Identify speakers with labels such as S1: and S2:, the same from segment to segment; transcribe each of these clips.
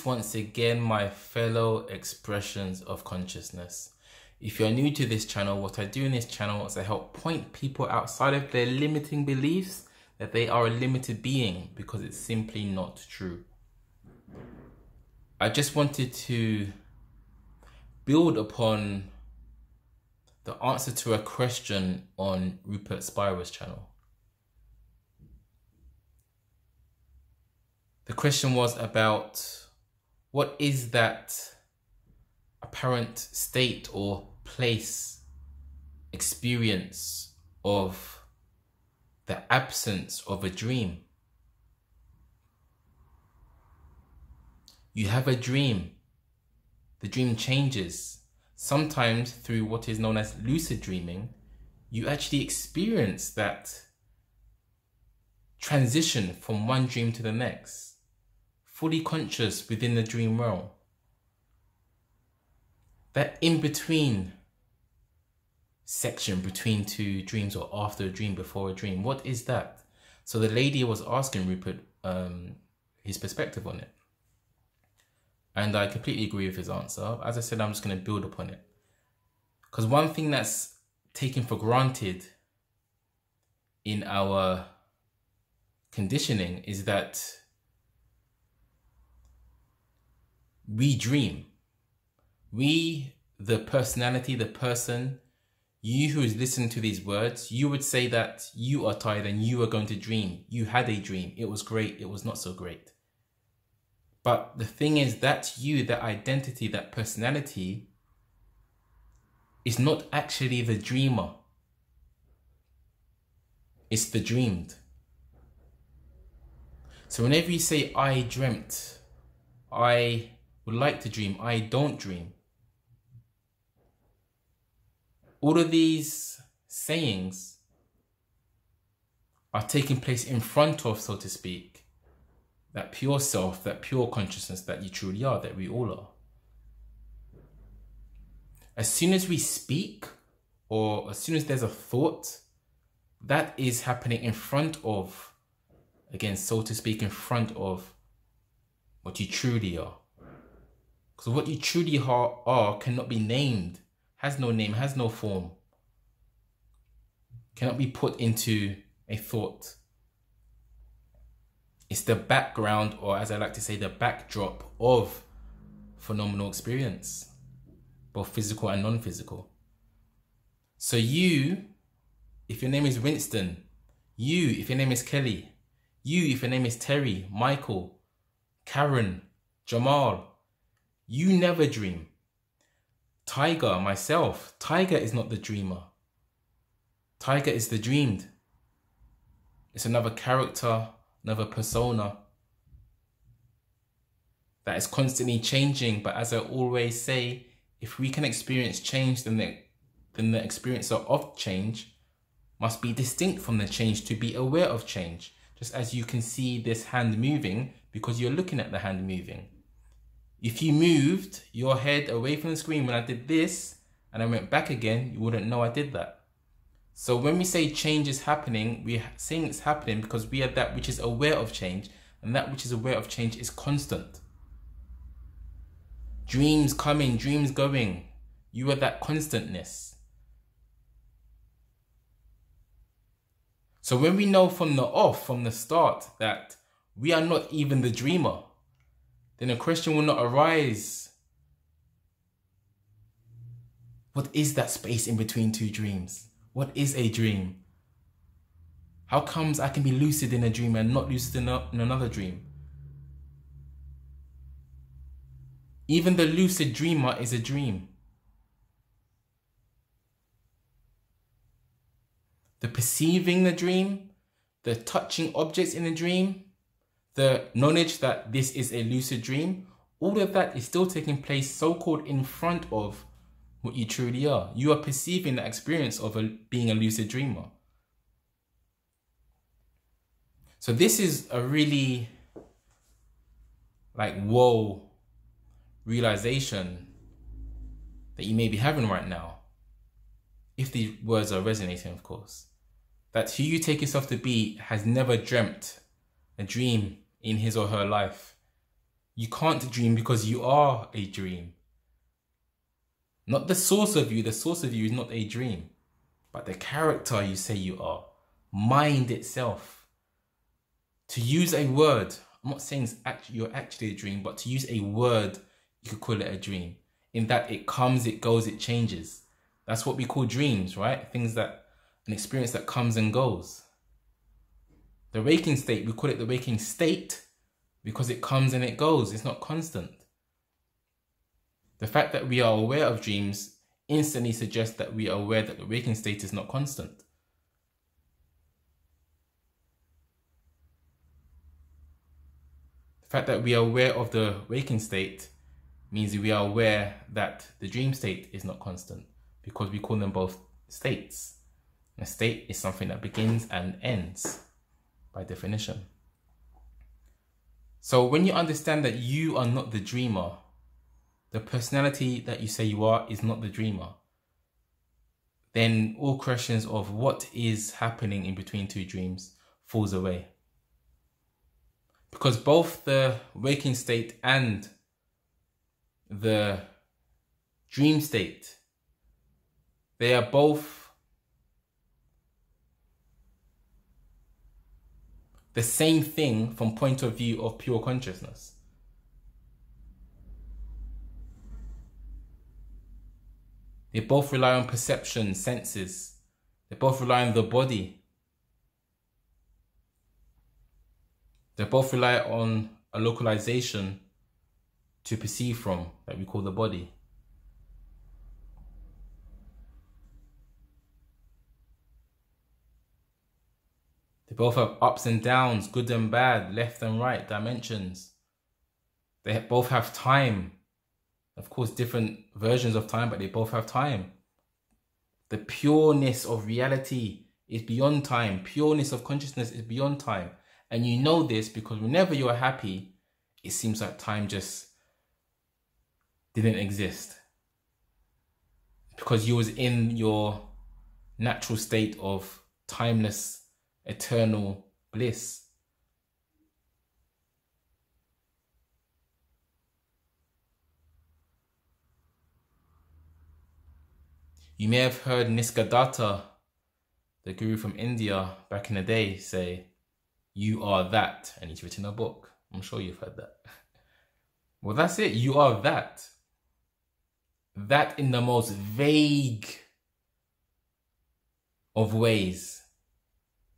S1: Greetings once again, my fellow expressions of consciousness. If you're new to this channel, what I do in this channel is I help point people outside of their limiting beliefs that they are a limited being, because it's simply not true. I just wanted to build upon the answer to a question on Rupert Spira's channel. The question was about what is that apparent state or place, experience of the absence of a dream. You have a dream. The dream changes. Sometimes through what is known as lucid dreaming, you actually experience that transition from one dream to the next. Fully conscious within the dream realm. That in-between section between two dreams, or after a dream, before a dream, what is that? So the lady was asking Rupert his perspective on it. And I completely agree with his answer. As I said, I'm just going to build upon it. Because one thing that's taken for granted in our conditioning is that we dream. We, the personality, the person, you who is listening to these words, you would say that you are tired and you are going to dream. You had a dream. It was great. It was not so great. But the thing is that you, that identity, that personality is not actually the dreamer. It's the dreamed. So whenever you say, I dreamt, I would like to dream, I don't dream. All of these sayings are taking place in front of, so to speak, that pure self, that pure consciousness that you truly are, that we all are. As soon as we speak, or as soon as there's a thought, that is happening in front of, again, so to speak, in front of what you truly are. Because what you truly are cannot be named, has no name, has no form, cannot be put into a thought. It's the background, or as I like to say, the backdrop of phenomenal experience, both physical and non-physical. So you, if your name is Winston, you, if your name is Kelly, you, if your name is Terry, Michael, Karen, Jamal, you never dream. Tiger, myself, Tiger is not the dreamer. Tiger is the dreamed. It's another character, another persona that is constantly changing. But as I always say, if we can experience change, then the experiencer of change must be distinct from the change to be aware of change. Just as you can see this hand moving because you're looking at the hand moving. If you moved your head away from the screen when I did this and I went back again, you wouldn't know I did that. So when we say change is happening, we're saying it's happening because we are that which is aware of change, and that which is aware of change is constant. Dreams coming, dreams going. You are that constantness. So when we know from the off, from the start, that we are not even the dreamer, then a question will not arise. What is that space in between two dreams? What is a dream? How comes I can be lucid in a dream and not lucid in another dream? Even the lucid dreamer is a dream. The perceiving the dream, the touching objects in the dream, the knowledge that this is a lucid dream, all of that is still taking place so-called in front of what you truly are. You are perceiving the experience of being a lucid dreamer. So this is a really whoa realization that you may be having right now. If the words are resonating, of course. That who you take yourself to be has never dreamt a dream in his or her life. You can't dream because you are a dream. Not the source of you. The source of you is not a dream, but the character you say you are. Mind itself. To use a word, I'm not saying you're actually a dream, but to use a word, you could call it a dream. In that it comes, it goes, it changes. That's what we call dreams, right? Things that, an experience that comes and goes. The waking state, we call it the waking state because it comes and it goes. It's not constant. The fact that we are aware of dreams instantly suggests that we are aware that the waking state is not constant. The fact that we are aware of the waking state means we are aware that the dream state is not constant, because we call them both states. A state is something that begins and ends by definition. So when you understand that you are not the dreamer, the personality that you say you are is not the dreamer, then all questions of what is happening in between two dreams falls away. Because both the waking state and the dream state, they are both the same thing from point of view of pure consciousness. They both rely on perception, senses. They both rely on the body. They both rely on a localization to perceive from that we call the body. They both have ups and downs, good and bad, left and right, dimensions. They both have time. Of course, different versions of time, but they both have time. The pureness of reality is beyond time. Pureness of consciousness is beyond time. And you know this because whenever you're happy, it seems like time just didn't exist. Because you was in your natural state of timeless, eternal bliss. You may have heard Nisargadatta, the guru from India back in the day, say, "You are that," and he's written a book. I'm sure you've heard that. Well, that's it. You are that. That in the most vague of ways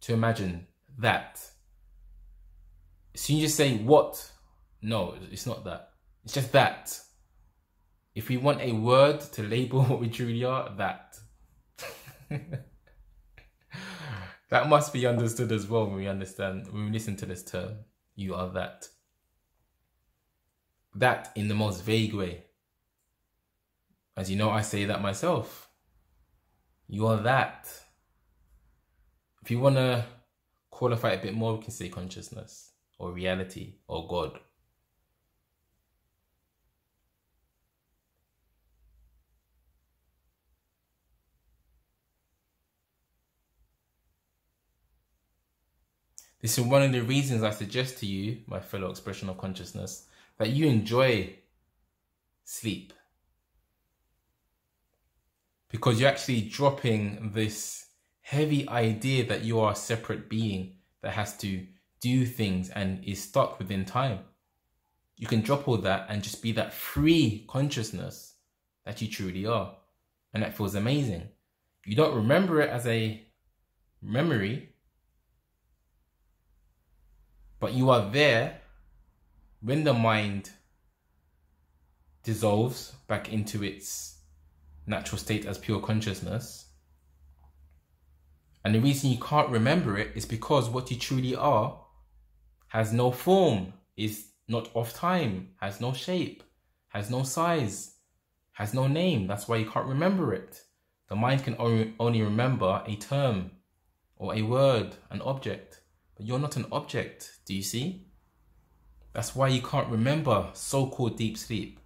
S1: to imagine that. So you just say what? No, it's not that. It's just that. If we want a word to label what we truly are, that. That must be understood as well when we listen to this term. You are that. That in the most vague way. As you know, I say that myself. You are that. If you want to qualify it a bit more, we can say consciousness or reality or God. This is one of the reasons I suggest to you, my fellow expression of consciousness, that you enjoy sleep. Because you're actually dropping this heavy idea that you are a separate being that has to do things and is stuck within time. You can drop all that and just be that free consciousness that you truly are. And that feels amazing. You don't remember it as a memory, but you are there when the mind dissolves back into its natural state as pure consciousness. And the reason you can't remember it is because what you truly are has no form, is not of time, has no shape, has no size, has no name. That's why you can't remember it. The mind can only remember a term or a word, an object. But you're not an object, do you see? That's why you can't remember so-called deep sleep,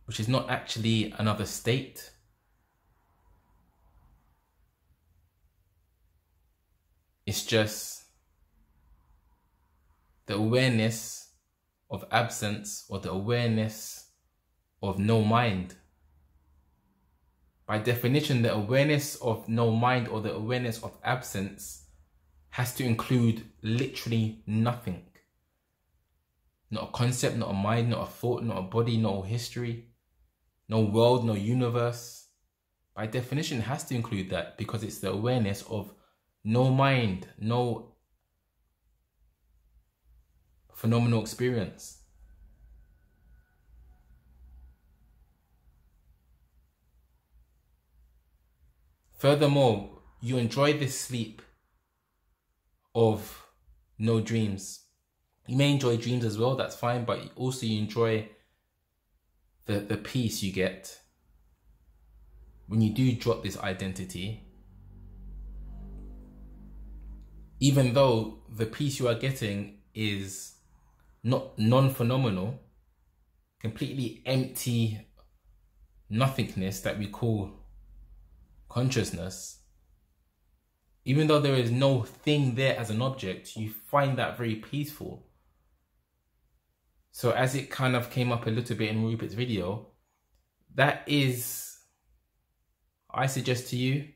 S1: which is not actually another state. It's just the awareness of absence or the awareness of no mind. By definition, the awareness of no mind or the awareness of absence has to include literally nothing. Not a concept, not a mind, not a thought, not a body, no history, no world, no universe. By definition, it has to include that because it's the awareness of no mind, no phenomenal experience. Furthermore, you enjoy this sleep of no dreams. You may enjoy dreams as well, that's fine, but also you enjoy the peace you get when you do drop this identity. Even though the peace you are getting is not non-phenomenal, completely empty nothingness that we call consciousness, even though there is no thing there as an object, you find that very peaceful. So as it kind of came up a little bit in Rupert's video, that is, I suggest to you,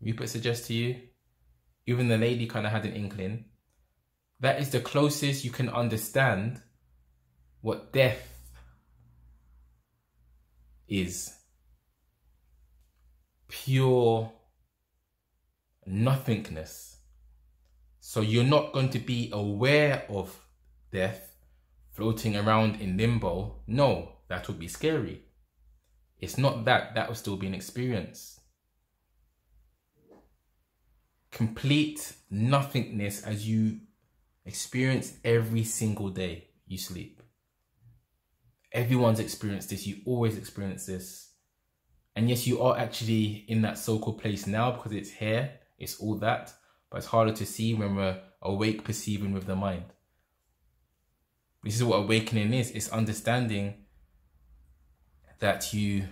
S1: Rupert suggests to you, even the lady kind of had an inkling, that is the closest you can understand what death is. Pure nothingness. So you're not going to be aware of death floating around in limbo. No, that would be scary. It's not that. That will still be an experience. Complete nothingness as you experience every single day you sleep. Everyone's experienced this. You always experience this. And yes, you are actually in that so-called place now because it's here. It's all that. But it's harder to see when we're awake, perceiving with the mind. This is what awakening is. It's understanding that you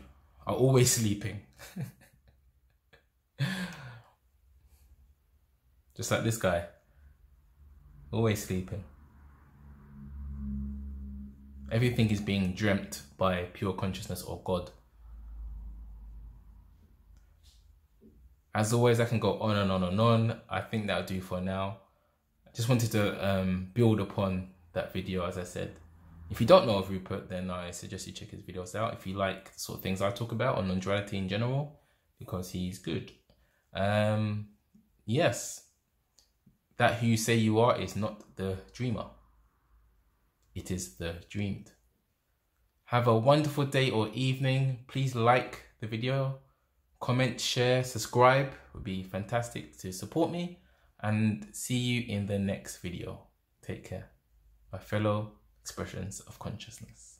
S1: are always sleeping. Just like this guy. Always sleeping. Everything is being dreamt by pure consciousness or God. As always, I can go on and on and on. I think that'll do for now. I just wanted to build upon that video, as I said. If you don't know of Rupert, then I suggest you check his videos out if you like the sort of things I talk about on non-duality in general, because he's good. Yes, that who you say you are is not the dreamer. It is the dreamed. Have a wonderful day or evening. Please like the video, comment, share, subscribe. It would be fantastic to support me, and see you in the next video. Take care. My fellow expressions of consciousness.